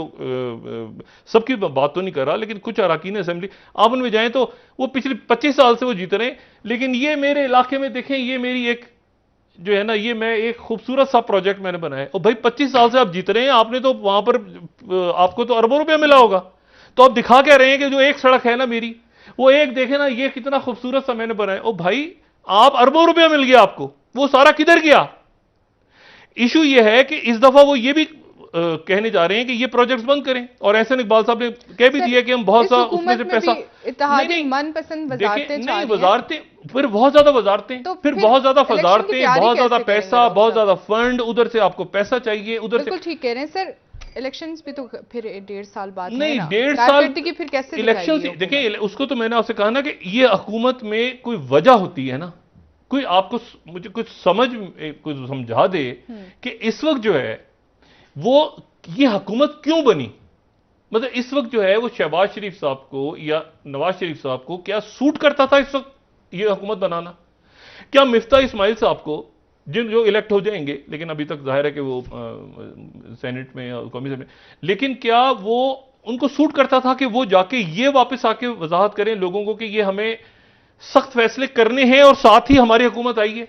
सबकी बात तो नहीं कर रहा, लेकिन कुछ अराकीन असेंबली आप उनमें जाएं तो वो पिछले 25 साल से वो जीत रहे हैं, लेकिन ये मेरे इलाके में देखें, ये मेरी एक जो है ना, ये मैं एक खूबसूरत सा प्रोजेक्ट मैंने बनाया, और भाई 25 साल से आप जीत रहे हैं, आपने तो वहां पर आपको तो अरबों रुपया मिला होगा, तो आप दिखा क्या रहे हैं कि जो एक सड़क है ना मेरी, वो एक देखे ना, ये कितना खूबसूरत सा मैंने बनाया। ओ भाई, आप अरबों रुपया मिल गया आपको, वो सारा किधर गया? इशू ये है कि इस दफा वो ये भी कहने जा रहे हैं कि ये प्रोजेक्ट्स बंद करें, और एहसन इकबाल साहब ने कह भी दिया कि हम बहुत सा उसमें से पैसा, इत्तेहादी मनपसंद वजारतें नहीं वजारतें, फिर बहुत ज्यादा वजारतें, तो फिर बहुत ज्यादा वजारतें, बहुत ज्यादा पैसा, बहुत ज्यादा फंड, उधर से आपको पैसा चाहिए, उधर से। ठीक कह रहे हैं सर, इलेक्शंस भी तो फिर 1.5 साल बाद नहीं, 1.5 साल की फिर कैसे इलेक्शन? देखिए, उसको तो मैंने आपसे कहा ना कि ये हुकूमत में कोई वजह होती है ना, कोई आपको मुझे कुछ कुछ समझा दे कि इस वक्त जो है वो ये हुकूमत क्यों बनी। मतलब इस वक्त जो है वो शहबाज शरीफ साहब को या नवाज शरीफ साहब को क्या सूट करता था इस वक्त ये हुकूमत बनाना? क्या मिफ्ता इस्माइल साहब को, जो इलेक्ट हो जाएंगे, लेकिन अभी तक जाहिर है कि वो सेनेट में या कमीशन में, लेकिन क्या वो उनको सूट करता था कि वो जाके ये वापस आके वजाहत करें लोगों को कि ये हमें सख्त फैसले करने हैं और साथ ही हमारी हुकूमत आई है?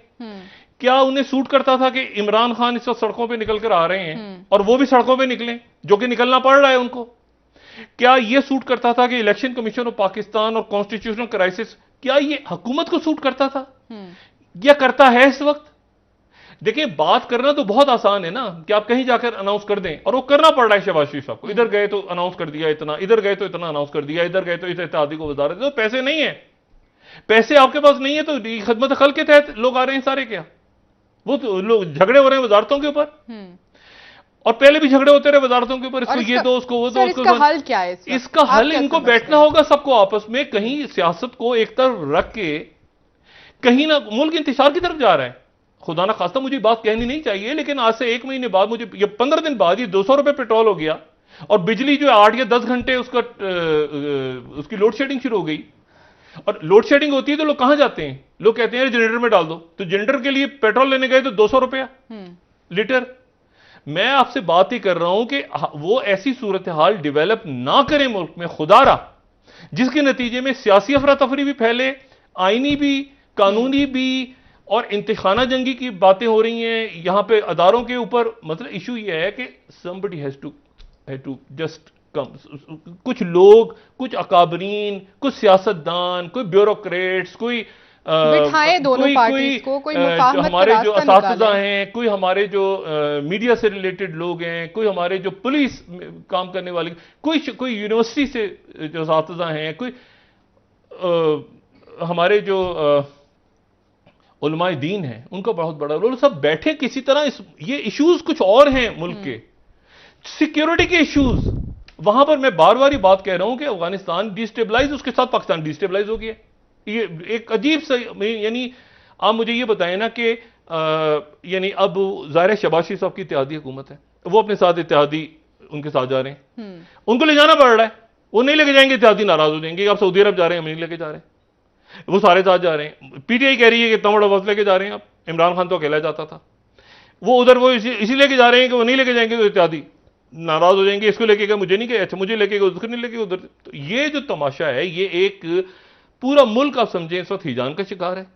क्या उन्हें सूट करता था कि इमरान खान इस वक्त सड़कों पे निकल कर आ रहे हैं और वो भी सड़कों पे निकलें, जो कि निकलना पड़ रहा है उनको? क्या यह सूट करता था कि इलेक्शन कमीशन ऑफ पाकिस्तान और कॉन्स्टिट्यूशनल क्राइसिस, क्या ये हुकूमत को सूट करता था या करता है इस वक्त? देखिए, बात करना तो बहुत आसान है ना कि आप कहीं जाकर अनाउंस कर दें, और वो करना पड़ रहा है शहबाज शरीफ साहब को। इधर गए तो अनाउंस कर दिया इतना, इधर गए तो इतना अनाउंस कर दिया, इधर गए तो इस इत्तेहादी को वजारत, तो पैसे नहीं है। पैसे आपके पास नहीं है तो खिदमत खल के तहत लोग आ रहे हैं सारे, क्या वो तो लोग झगड़े हो रहे हैं वजारतों के ऊपर, और पहले भी झगड़े होते रहे वजारतों के ऊपर, इसको ये दो उसको वो दो उसको। इसका हल क्या है? इसका हल इनको बैठना होगा सबको आपस में, कहीं सियासत को एक तरफ रख के कहीं ना मुल्क इंतशार की तरफ जा रहा है। खुदा ना खास्ता मुझे बात कहनी नहीं चाहिए, लेकिन आज से 1 महीने बाद, मुझे ये 15 दिन बाद ये 200 रुपए पेट्रोल हो गया और बिजली जो है 8 या 10 घंटे उसकी लोड शेडिंग शुरू हो गई। और लोड शेडिंग होती है तो लोग कहां जाते हैं? लोग कहते हैं जनरेटर में डाल दो, तो जनरेटर के लिए पेट्रोल लेने गए तो 200 रुपया लीटर। मैं आपसे बात ही कर रहा हूं कि वो ऐसी सूरत हाल डेवलप ना करें मुल्क में खुदारा, जिसके नतीजे में सियासी अफरा तफरी भी फैले, आईनी भी, कानूनी भी, और इंतखाना जंगी की बातें हो रही हैं यहां पे अदारों के ऊपर। मतलब इशू ये है कि somebody has to just come, कुछ लोग, कुछ अकाबरीन, कुछ सियासतदान, कोई ब्यूरोक्रेट्स, कोई बिठाए दोनों पार्टीज को, कोई मुफाहमत का हमारे जो रास्ता असातिज़ा हैं, कोई हमारे जो मीडिया से रिलेटेड लोग हैं, कोई हमारे जो पुलिस काम करने वाले, कोई यूनिवर्सिटी से जो असातिज़ा हैं, कोई हमारे जो उलमाए दीन है, उनका बहुत बड़ा रोल। सब बैठे किसी तरह ये इश्यूज कुछ और हैं मुल्क के, सिक्योरिटी के इश्यूज। वहां पर मैं बार बार ही बात कह रहा हूं कि अफगानिस्तान डिस्टेबलाइज, उसके साथ पाकिस्तान डिस्टेबलाइज हो गया। ये एक अजीब सा, यानी आप मुझे ये बताएं ना कि यानी अब ज़ाहिर है शहबाज शरीफ साहब की इत्तेहादी हुकूमत है, वो अपने साथ इत्तेहादी उनके साथ जा रहे हैं, उनको ले जाना पड़ रहा है। वो नहीं लेके जाएंगे, इत्तेहादी नाराज हो जाएंगे, आप सऊदी अरब जा रहे हैं, हम नहीं लेके जा रहे हैं, वो सारे साथ जा रहे हैं। पीटीआई कह रही है कि इतना बड़ा वक्त लेके जा रहे हैं आप, इमरान खान तो अकेला जाता था, वो उधर वो इसी लेके जा रहे हैं कि वो नहीं लेके जाएंगे तो इत्यादि नाराज हो जाएंगे, इसको लेके गए मुझे नहीं गए, अच्छा मुझे लेके गए उसको नहीं लेके उधर। तो ये जो तमाशा है, ये एक पूरा मुल्क आप समझें इस वक्त हिजान का शिकार है,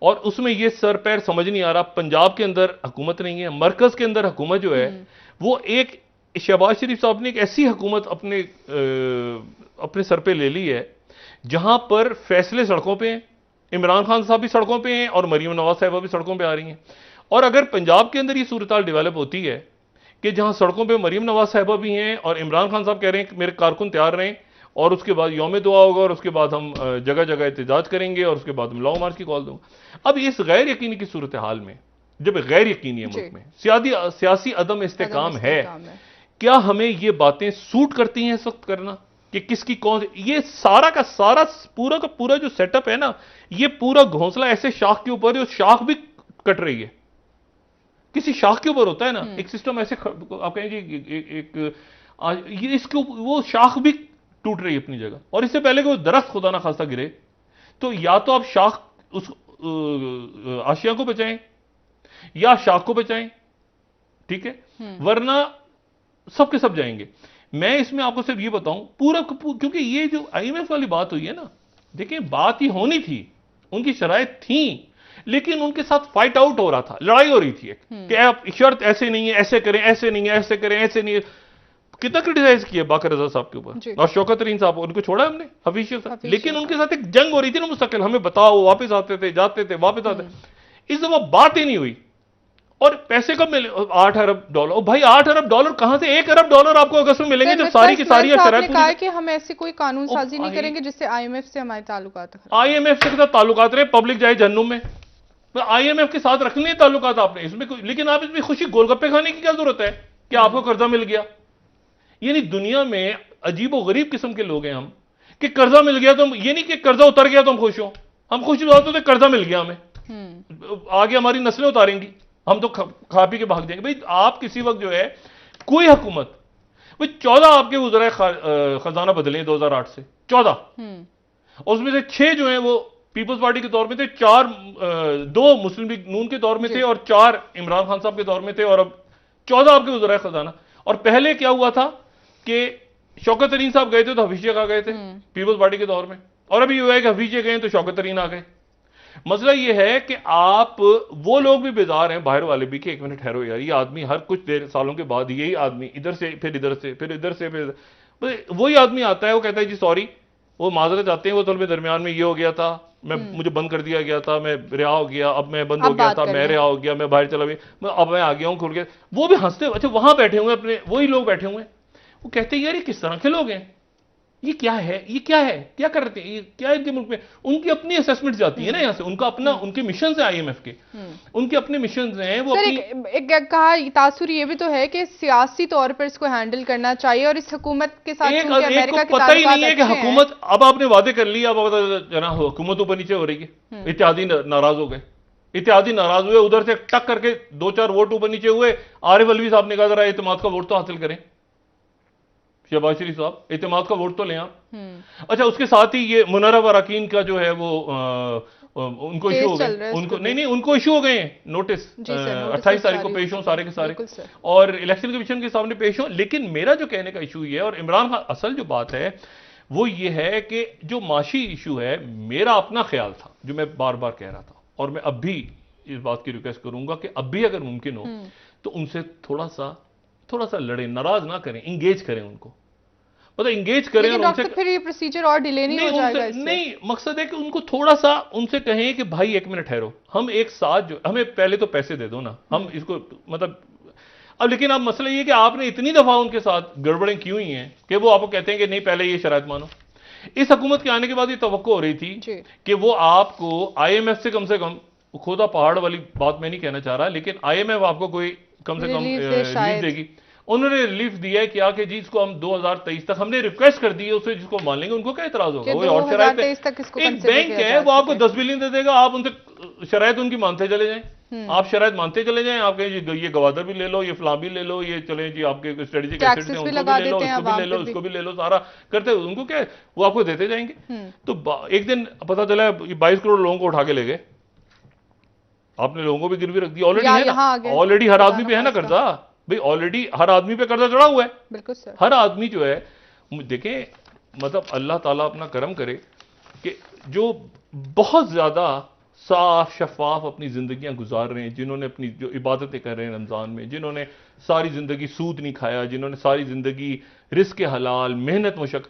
और उसमें ये सर पैर समझ नहीं आ रहा। पंजाब के अंदर हुकूमत नहीं है, मरकज के अंदर हुकूमत जो है वो एक शहबाज शरीफ साहब ने एक ऐसी हुकूमत अपने सर पे ले ली है जहां पर फैसले सड़कों पे हैं, इमरान खान साहब भी सड़कों पे हैं और मरीम नवाज साहिबा भी सड़कों पे आ रही हैं। और अगर पंजाब के अंदर ये सूरत हाल डेवलप होती है कि जहां सड़कों पे मरीम नवाज साहिबा भी हैं और इमरान खान साहब कह रहे हैं कि मेरे कारकुन तैयार रहें, और उसके बाद यौम दुआ होगा, और उसके बाद हम जगह जगह एहतजाज करेंगे, और उसके बाद हम लॉन्ग मार्च की कॉल दूंगा। अब इस गैर यकीनी की सूरत हाल में, जब गैर यकीनी है मुल्क में, सियासी अदम इस्तेकाम है, क्या हमें ये बातें सूट करती हैं इस वक्त करना कि किसकी कौन? ये सारा का सारा पूरा का पूरा जो सेटअप है ना, ये पूरा घोंसला ऐसे शाख के ऊपर, जो शाख भी कट रही है, किसी शाख के ऊपर होता है ना एक सिस्टम, ऐसे आप कहेंगे ये इसके वो शाख भी टूट रही है अपनी जगह। और इससे पहले कि वो दरख्त खुदा ना खास्ता गिरे, तो या तो आप शाख उस आशिया को बचाएं या शाख को बचाएं, ठीक है, वरना सबके सब जाएंगे। मैं इसमें आपको सिर्फ ये बताऊं पूरा, क्योंकि ये जो आईएमएफ वाली बात हुई है ना, देखिए बात ही होनी थी, उनकी शराइत थी, लेकिन उनके साथ फाइट आउट हो रहा था, लड़ाई हो रही थी कि आप शर्त ऐसे नहीं है, ऐसे करें, ऐसे नहीं है, ऐसे करें, ऐसे नहीं है। कितना क्रिटिसाइज किया बाकर रजा साहब के ऊपर और शौकत तरीन साहब, उनको छोड़ा हमने, हफीज शेख साहब, लेकिन उनके साथ एक जंग हो रही थी ना मुस्तकिल, हमें बताओ, वापस आते थे, जाते थे, वापस आते। इस दफा बात ही नहीं हुई। और पैसे कब मिले? 8 अरब डॉलर। भाई 8 अरब डॉलर कहां से? 1 अरब डॉलर आपको अगस्त में मिलेंगे जब सारी की सारी शराइत कहा कि हम ऐसी कोई कानून साजी नहीं करेंगे जिससे आईएमएफ से हमारे ताल्लुकात, आईएमएफ से ताल्लुकात रहे, पब्लिक जाए जहन्नुम में, तो आईएमएफ के साथ रखने ताल्लुकात आपने इसमें कोई, लेकिन आप इसमें खुशी गोलगप्पे खाने की क्या जरूरत है कि आपको कर्जा मिल गया? यानी दुनिया में अजीब गरीब किस्म के लोग हैं हम, कि कर्जा मिल गया तो ये नहीं कि कर्जा उतर गया तो हम खुश हो, हम खुश होते तो कर्जा मिल गया हमें, आगे हमारी नस्लें उतारेंगी, हम तो खा पी के भाग जाएंगे। भाई आप किसी वक्त जो है कोई हुकूमत, भाई 14 आपके वज़राए खजाना बदले 2008 से 14, और उसमें से 6 जो हैं वो पीपल्स पार्टी के दौर में थे, 2 मुस्लिम लीग नून के दौर में थे और 4 इमरान खान साहब के दौर में थे, और अब 14 आपके वज़राए खजाना। और पहले क्या हुआ था कि शौकत तरीन साहब गए थे तो हफीज शेख आ गए थे पीपल्स पार्टी के दौर में, और अभी हुआ है कि हफीज शेख गए तो शौकत तरीन आ गए। मसला यह है कि आप, वो लोग भी बेजार हैं, बाहर वाले भी, कि एक मिनट ठहरो यार, ये आदमी हर कुछ देर सालों के बाद यही आदमी इधर से फिर इधर से फिर इधर से फिर वही आदमी आता है, वो कहता है जी सॉरी, वो माजरत चाहते हैं, वो तो दरमियान में ये हो गया था, मुझे बंद कर दिया गया था, मैं रिहा हो गया, अब मैं बंद हो गया था, मैं रिहा हो गया, मैं बाहर चला गया, अब मैं आ गया हूं खुल गया। वो भी हंसते, अच्छा वहां बैठे हुए अपने वही लोग बैठे हुए, वो कहते हैं यार ये किस तरह के लोग हैं, ये क्या है, ये क्या है, क्या कर रहे थे, ये क्या है इनके मुल्क में? उनकी अपनी असेसमेंट जाती है ना यहाँ से, उनका अपना, उनके मिशन है आईएमएफ के, उनके अपने मिशन हैं वो सर अपनी। एक कहा तासुर ये भी तो है कि सियासी तौर पर इसको हैंडल करना चाहिए, और इस हुकूमत के साथ एक चूंकि एक अमेरिका को के पता ही नहीं है कि ताल्लुकात अच्छे हैं। हुकूमत, अब आपने वादे कर लिए, अब जना हुकूमत ऊपर नीचे हो रही है, इत्तेहादी नाराज हो गए, इत्तेहादी नाराज हुए, उधर से टक करके 2-4 वोट ऊपर नीचे हुए। आरिफ अलवी साहब ने कहा जरा इत्तेमाद का वोट तो हासिल करें, शहबाज शरीफ साहब इत्तेमाद का वोट तो लें आप। अच्छा, उसके साथ ही ये मुनर्रफ अराकीन का जो है वो उनको इशू हो गए, उनको नहीं उनको इशू हो गए नोटिस, 28 तारीख को पेश हो सारे के सारे, और इलेक्शन कमीशन के सामने पेश हो। लेकिन मेरा जो कहने का इशू ये है, और इमरान खान, असल जो बात है वो ये है कि जो माशी इशू है, मेरा अपना ख्याल था जो मैं बार बार कह रहा था, और मैं अब भी इस बात की रिक्वेस्ट करूंगा कि अब भी अगर मुमकिन हो तो उनसे थोड़ा सा लड़े, नाराज ना करें, इंगेज करें उनको, मतलब इंगेज करें। लेकिन डॉक्टर फिर ये प्रोसीजर और डिले नहीं हो जाएगा इससे? नहीं, मकसद है कि उनको थोड़ा सा उनसे कहें कि भाई एक मिनट ठहरो, हम एक साथ, जो हमें पहले तो पैसे दे दो ना, हम इसको मतलब। अब लेकिन अब मसला ये कि आपने इतनी दफा उनके साथ गड़बड़ें की हुई हैं कि वो आपको कहते हैं कि नहीं पहले ये शराइत मानो। इस हुकूमत के आने के बाद ये तवक्को हो रही थी कि वो आपको आईएमएफ से कम खुदा पहाड़ वाली बात मैं नहीं कहना चाह रहा, लेकिन आईएमएफ आपको कोई कम से कम रिलीफ देगी। उन्होंने रिलीफ दिया है क्या कि जी इसको हम 2023 तक, हमने रिक्वेस्ट कर दी है उसे, जिसको मान लेंगे उनको क्या इतराज होगा, वो और शराइत है। एक बैंक है वो आपको 10 बिलियन दे देगा, आप उनसे शराइत उनकी मानते चले जाएं, आप शराइत मानते चले जाएं, आप कहें ये गवादर भी ले लो, ये फलां भी ले लो, ये चले जी आपके स्ट्रेटेजिक एसेट्स हैं उनको भी ले लो, इसको भी ले लो, इसको भी ले लो, सारा करते हुए उनको क्या है वो आपको देते जाएंगे। तो एक दिन पता चला 22 करोड़ लोगों को उठा के ले गए, आपने लोगों को भी गिरवी रख दी, ऑलरेडी है ना, ऑलरेडी हर आदमी पे है ना कर्जा भाई, ऑलरेडी हर आदमी पे कर्जा चढ़ा हुआ है। बिल्कुल सर, हर आदमी जो है, देखें मतलब अल्लाह ताला अपना करम करे कि जो बहुत ज्यादा साफ शफाफ अपनी जिंदगियां गुजार रहे हैं, जिन्होंने अपनी जो इबादतें कर रहे हैं रमजान में, जिन्होंने सारी जिंदगी सूद नहीं खाया, जिन्होंने सारी जिंदगी रिस्क हलाल मेहनत मुशक,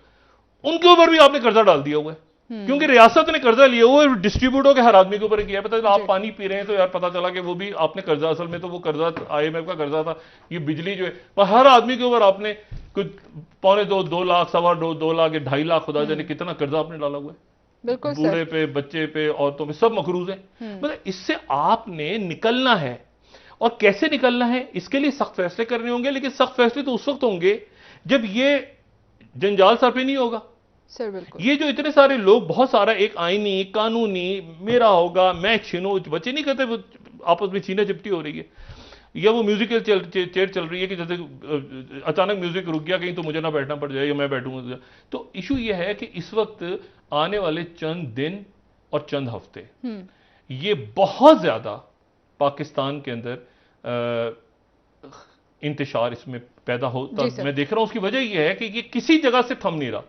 उनके ऊपर भी आपने कर्जा डाल दिया हुआ है। क्योंकि रियासत ने कर्जा लिया वो डिस्ट्रीब्यूट हो के हर आदमी के ऊपर किया। पता चला आप पानी पी रहे हैं तो यार पता चला कि वो भी आपने कर्जा, असल में तो वो कर्जा आईएमएफ का कर्जा था, ये बिजली जो है, पर हर आदमी के ऊपर आपने कुछ 2.25 लाख, 2.25 लाख, 2.5 लाख, खुदा जाने कितना कर्जा आपने डाला हुआ है। बिल्कुल बूढ़े पे, बच्चे पे, औरतों पे, सब मकरूज है। मतलब इससे आपने निकलना है, और कैसे निकलना है इसके लिए सख्त फैसले करने होंगे, लेकिन सख्त फैसले तो उस वक्त होंगे जब ये जंजाल सर पे नहीं होगा। सर बिल्कुल, ये जो इतने सारे लोग, बहुत सारा एक आईनी कानूनी मेरा होगा मैं छीनूं, बच्चे नहीं कहते आपस में छीना चिपटी हो रही है, या वो म्यूजिकल चेयर चल रही है कि जैसे अचानक म्यूजिक रुक गया कहीं तो मुझे ना बैठना पड़ जाए या मैं बैठूंगा। तो इशू ये है कि इस वक्त आने वाले चंद दिन और चंद हफ्ते ये बहुत ज्यादा पाकिस्तान के अंदर इंतशार इसमें पैदा होता मैं देख रहा हूं। उसकी वजह यह है कि ये किसी जगह से थम नहीं रहा।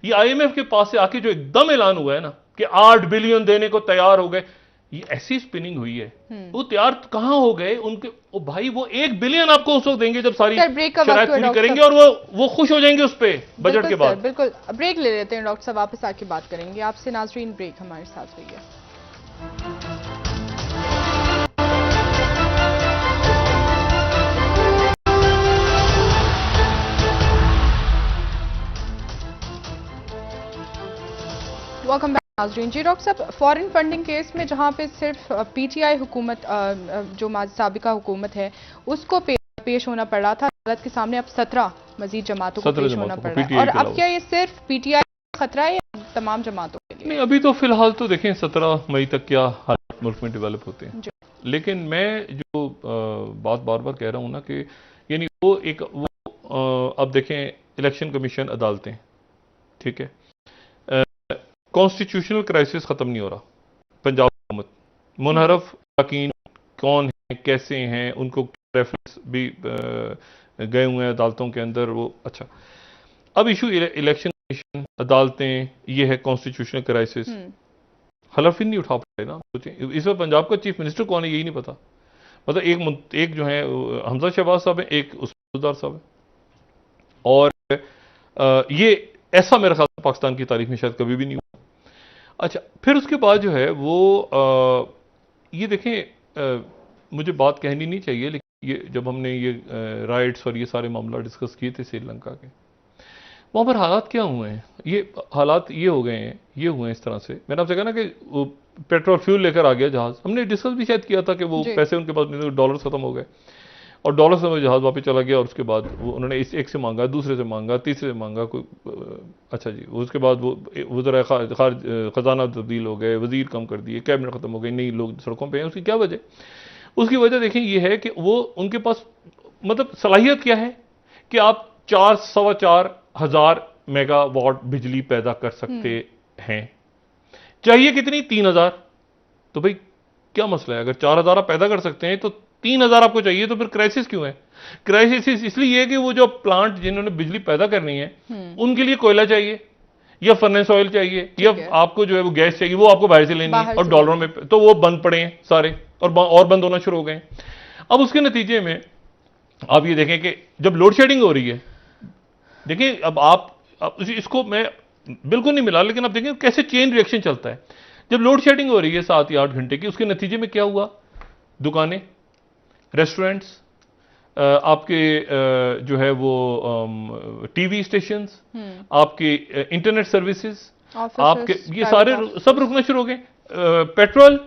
ये आईएमएफ के पास से आके जो एकदम ऐलान हुआ है ना कि 8 बिलियन देने को तैयार हो गए, ये ऐसी स्पिनिंग हुई है। वो तैयार कहां हो गए उनके, ओ भाई वो 1 बिलियन आपको उस वक्त देंगे जब सारी शराइत पूरी करेंगे, और वो खुश हो जाएंगे उस पे बजट के बाद। बिल्कुल, ब्रेक ले लेते हैं डॉक्टर साहब, वापस आके बात करेंगे आपसे। नाजरीन ब्रेक हमारे साथ रहिए। वेलकम बैक नाजरीन। जी डॉक्टर साहब, फॉरेन फंडिंग केस में जहां पे सिर्फ पीटीआई हुकूमत, जो साबिका हुकूमत है, उसको पेश होना पड़ रहा था अदालत के सामने, अब 17 मजीद जमातों को पेश होना पड़ रहा है। और अब क्या ये सिर्फ पीटीआई का खतरा है या तमाम जमातों के लिए? नहीं, अभी तो फिलहाल तो देखें 17 मई तक क्या हालात मुल्क में डेवलप होते हैं। लेकिन मैं जो बात बार बार कह रहा हूं ना कि यानी अब देखें इलेक्शन कमीशन, अदालतें, ठीक है, कॉन्स्टिट्यूशनल क्राइसिस खत्म नहीं हो रहा। पंजाब हुकूमत, मुनहरफ अराकीन कौन है, कैसे हैं, उनको रेफरेंस भी गए हुए हैं अदालतों के अंदर, वो अच्छा। अब इशू इलेक्शन कमीशन, अदालतें, ये है कॉन्स्टिट्यूशनल क्राइसिस। हलफ ही नहीं उठा पा रहे ना। सोचें इस वक्त पंजाब का चीफ मिनिस्टर कौन है यही नहीं पता। मतलब एक जो है हमजा शहबाज साहब है, एक उसदार साहब है, और ये ऐसा मेरा ख्याल पाकिस्तान की तारीख में शायद कभी भी नहीं हुआ। अच्छा, फिर उसके बाद जो है वो ये देखें, मुझे बात कहनी नहीं चाहिए, लेकिन ये जब हमने ये राइट्स और ये सारे मामला डिस्कस किए थे श्रीलंका के, वहां पर हालात क्या हुए हैं, ये हालात ये हो गए हैं, ये हुए हैं इस तरह से। मैंने आपसे कहा ना कि वो पेट्रोल फ्यूल लेकर आ गया जहाज, हमने डिस्कस भी शायद किया था कि वो पैसे उनके पास नहीं थे, डॉलर खत्म हो गए और डॉलर से जहाज वापस चला गया और उसके बाद वो उन्होंने इस एक से मांगा, दूसरे से मांगा, तीसरे से मांगा, कोई अच्छा जी, उसके बाद वो वज़ीर खजाना तब्दील हो गए, वजीर कम कर दिए, कैबिनेट खत्म हो गई, नई लोग सड़कों पे हैं। उसकी क्या वजह? उसकी वजह देखें ये है कि वो उनके पास मतलब सलाहियत क्या है कि आप 4-4.25 हजार मेगावाट बिजली पैदा कर सकते हैं। चाहिए कितनी? 3,000। तो भाई क्या मसला है? अगर 4,000 आप पैदा कर सकते हैं तो 3,000 आपको चाहिए, तो फिर क्राइसिस क्यों है? क्राइसिस इसलिए है कि वो जो प्लांट जिन्होंने बिजली पैदा करनी है उनके लिए कोयला चाहिए या फर्नेस ऑयल चाहिए या आपको जो है वो गैस चाहिए, वो आपको बाहर से लेनी है और डॉलरों में, तो वो बंद पड़े हैं सारे और बंद होना शुरू हो गए। अब उसके नतीजे में आप ये देखें कि जब लोड शेडिंग हो रही है, देखिए अब इसको मैं बिल्कुल नहीं मिला, लेकिन आप देखें कैसे चेन रिएक्शन चलता है। जब लोड शेडिंग हो रही है 7 या 8 घंटे की, उसके नतीजे में क्या हुआ? दुकानें, रेस्टोरेंट्स, आपके जो है वो टीवी स्टेशंस, आपके इंटरनेट सर्विसेज, आपके ये सारे सब रुकना शुरू हो गए। पेट्रोल,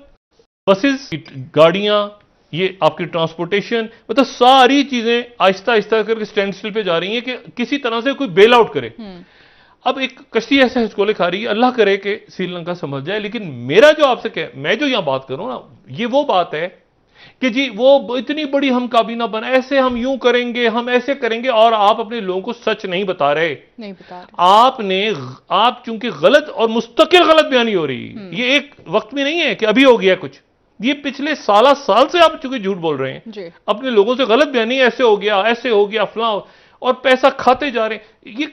बसेस, गाड़ियां, ये आपकी ट्रांसपोर्टेशन, मतलब सारी चीजें आहिस्ता आहिस्ता करके स्टैंड स्टिल पे जा रही हैं कि किसी तरह से कोई बेल आउट करे। अब एक कश्ती ऐसे हिचकोले खा रही है, अल्लाह करे कि श्रीलंका समझ जाए। लेकिन मेरा जो आपसे मैं जो यहां बात करूं ना, ये वो बात है कि जी वो इतनी बड़ी हम काबीना बना, ऐसे हम यूं करेंगे, हम ऐसे करेंगे, और आप अपने लोगों को सच नहीं बता रहे। आप चूंकि गलत और मुस्तकिल गलत बयानी हो रही, ये एक वक्त में नहीं है कि अभी हो गया कुछ, ये पिछले साल से आप चूंकि झूठ बोल रहे हैं अपने लोगों से, गलत बयानी, ऐसे हो गया फलां, और पैसा खाते जा रहे हैं। ये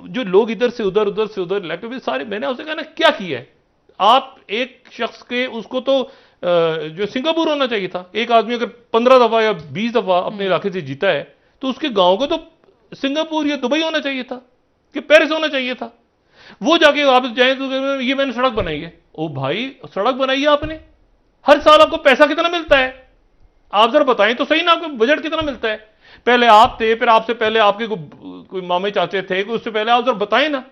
जो लोग इधर से उधर इलेक्टेड सारे, मैंने उससे कहा ना क्या किया है आप? एक शख्स के उसको तो जो सिंगापुर होना चाहिए था, एक आदमी अगर 15 दफा या 20 दफा अपने इलाके से जीता है तो उसके गांव को तो सिंगापुर या दुबई होना चाहिए था कि पेरिस होना चाहिए था। वो जाके वापस जाए तो ये मैंने सड़क बनाई है। ओ भाई, सड़क बनाई है आपने, हर साल आपको पैसा कितना मिलता है? आप जरा बताएं तो सही ना, आपको बजट कितना मिलता है? पहले आप थे, फिर आपसे पहले आपके कोई मामे चाचे थे, उससे पहले आप जरा बताएं ना।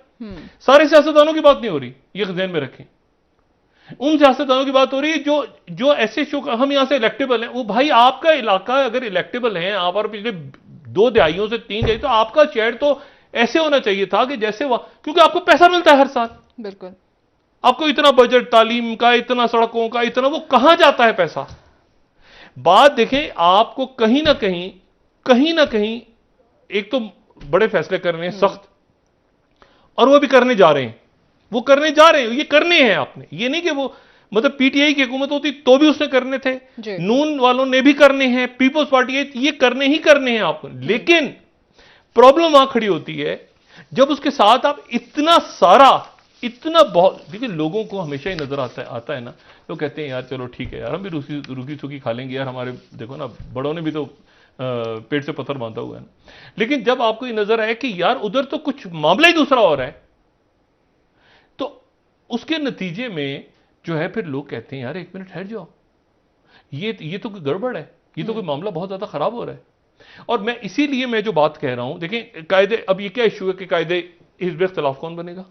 सारे सियासतदानों की बात नहीं हो रही, ये ध्यान में रखें। उन सियासतदानों की बात हो रही है जो ऐसे शो, हम यहां से इलेक्टेबल हैं। वो भाई आपका इलाका अगर इलेक्टेबल है, आप और पिछले 2 दहाइयों से 3 दहाई, तो आपका शहर तो ऐसे होना चाहिए था कि जैसे वहां, क्योंकि आपको पैसा मिलता है हर साल। बिल्कुल, आपको इतना बजट तालीम का, इतना सड़कों का, इतना, वो कहां जाता है पैसा? बात देखें, आपको कहीं ना कहीं एक तो बड़े फैसले कर रहे हैं सख्त, और वो भी करने जा रहे हैं, ये करने हैं आपने। ये नहीं कि वो मतलब पीटीआई की हुकूमत होती तो भी उसने करने थे, नून वालों ने भी करने हैं, पीपल्स पार्टी, ये करने हैं आपको। लेकिन प्रॉब्लम वहां खड़ी होती है जब उसके साथ आप इतना बहुत, देखिए लोगों को हमेशा ही नजर आता है ना, लोग कहते हैं यार चलो ठीक है यार, हम भी रूखी सूखी खा लेंगे यार, हमारे देखो ना बड़ों ने भी तो पेट से पत्थर बांधा हुआ है ना। लेकिन जब आपको ये नजर आए कि यार उधर तो कुछ मामला ही दूसरा हो रहा है, तो उसके नतीजे में जो है फिर लोग कहते हैं यार एक मिनट ठहर जाओ, ये तो कोई गड़बड़ है, ये तो कोई मामला बहुत ज्यादा खराब हो रहा है। और मैं इसीलिए मैं जो बात कह रहा हूं, देखें कायदे, अब ये क्या इशू है कि कायदे हिज़्ब इख्तिलाफ कौन बनेगा?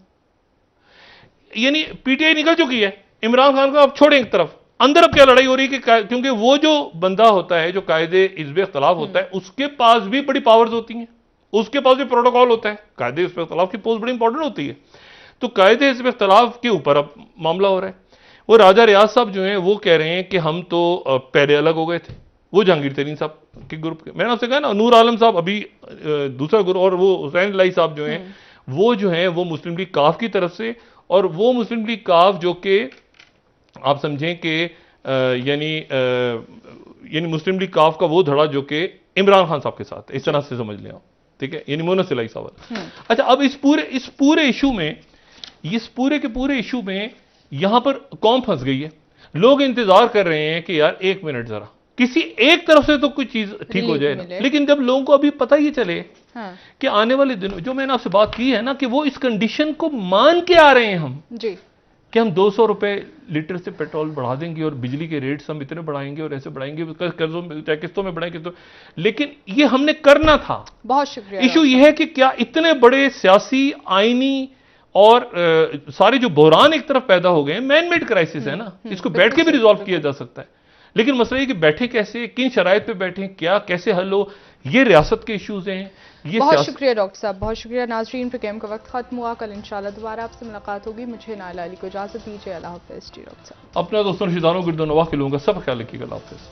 यानी पीटीआई निकल चुकी है, इमरान खान को अब छोड़ें एक तरफ, अंदर अब क्या लड़ाई हो रही है कि क्योंकि वो जो बंदा होता है जो कायदे हिज़्ब इख्तिलाफ होता है, उसके पास भी बड़ी पावर्स होती हैं, उसके पास भी प्रोटोकॉल होता है। कायदे हिज़्ब इख्तिलाफ की पोस्ट बड़ी इंपॉर्टेंट होती है, तो कायदे हिज़्ब इख्तिलाफ के ऊपर अब मामला हो रहा है। वो राजा रियाज साहब जो हैं वो कह रहे हैं कि हम तो पहले अलग हो गए थे, वो जहांगीर तरीन साहब के ग्रुप के, मैंने आपसे कहा ना नूर आलम साहब अभी दूसरा ग्रुप, और वो हुसैन लाई साहब जो हैं वो जो हैं वो मुस्लिम लीग काफ की तरफ से, और वो मुस्लिम लीग काफ जो कि आप समझें कि यानी मुस्लिम लीग काफ का वो धड़ा जो कि इमरान खान साहब के साथ, इस तरह से समझ लें आप, ठीक है, यानी मोहम्मद सिलाई साहब। अच्छा, अब इस पूरे इशू में, इस पूरे के पूरे इशू में यहां पर कौन फंस गई है? लोग इंतजार कर रहे हैं कि यार एक मिनट जरा किसी एक तरफ से तो कोई चीज ठीक हो जाए ना। लेकिन जब लोगों को अभी पता ही चले कि आने वाले दिनों, जो मैंने आपसे बात की है ना कि वो इस कंडीशन को मान के आ रहे हैं हम जी, कि हम 200 रुपए लीटर से पेट्रोल बढ़ा देंगे और बिजली के रेट्स हम इतने बढ़ाएंगे और ऐसे बढ़ाएंगे, कर्जों में चाहे किस्तों में बढ़ाएं किस्तों, लेकिन ये हमने करना था। बहुत शुक्रिया। इशू ये है कि क्या इतने बड़े सियासी, आईनी और सारे जो बहरान एक तरफ पैदा हो गए हैं, मैन मेड क्राइसिस है ना, इसको बैठ के भी रिजॉल्व किया जा सकता है, लेकिन मसला ये कि बैठे कैसे, किन शराइत पे बैठे, क्या कैसे हल हो, ये रियासत के इश्यूज हैं। ये बहुत शुक्रिया डॉक्टर साहब, बहुत शुक्रिया। नाजरीन, प्रोग्राम का वक्त खत्म हुआ, कल इंशाल्लाह दोबारा आपसे मुलाकात होगी। मुझे नाइला अली को इजाजत दीजिए। अल्लाह हाफिज़। जी डॉक्टर साहब, अपने दोस्तों रिश्तेदारों गिरदो नवाह के लोगों का सब ख्याल रखिएगा। अल्लाह हाफिज़।